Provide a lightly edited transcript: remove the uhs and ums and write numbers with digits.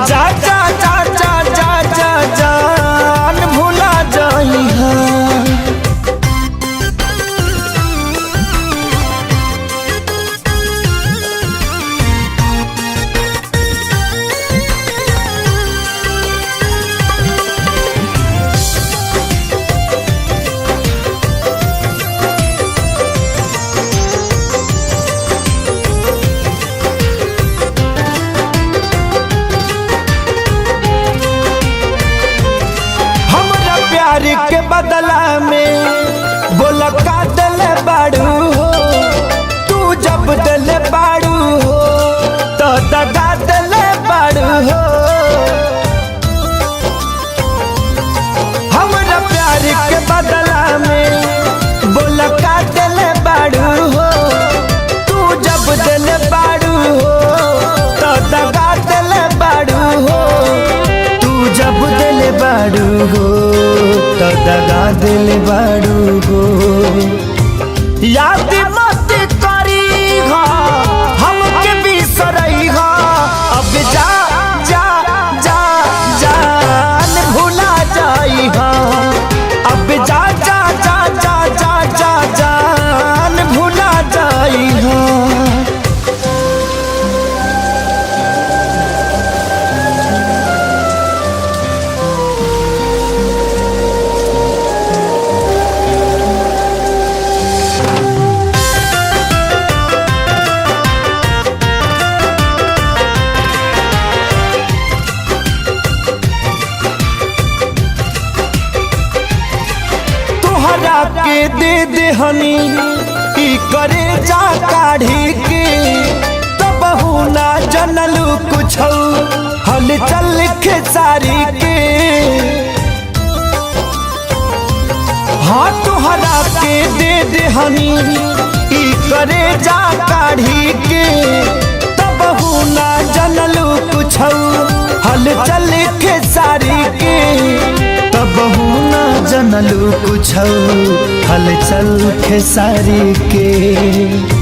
जा जा जा जा जा जा जान भुला जाई हाँ। के बदला में बोला का दिल बाड़ू हो, तू जब दिल बाड़ू हो तो दगा दिल बाड़ू हो। हमरा प्यार के बदला में बोला का दिल बाड़ू हो, तू जब दिल बाड़ू हो तो दगा दिल बाड़ू हो। तू जब दिल बाड़ू हो तो दगा दिल बाड़ू हो। याद मत करी हा हमके बिसरई हा, अब जा जा जा जान भुला जाई हा। अब जा जा जा जा जा जा जान भुला जाई हा। के दे दे हनी ई करे जा काढ़ी के, तब ना जनलू कुछ हल चल खेसारी के। हाँ तुहरा के दे दे हनी ई करे जा काढ़ी के, तब ना जनलू कुछ हल चल खेसारी के। तब ना जनलू कुछ हल चल खेसारी के।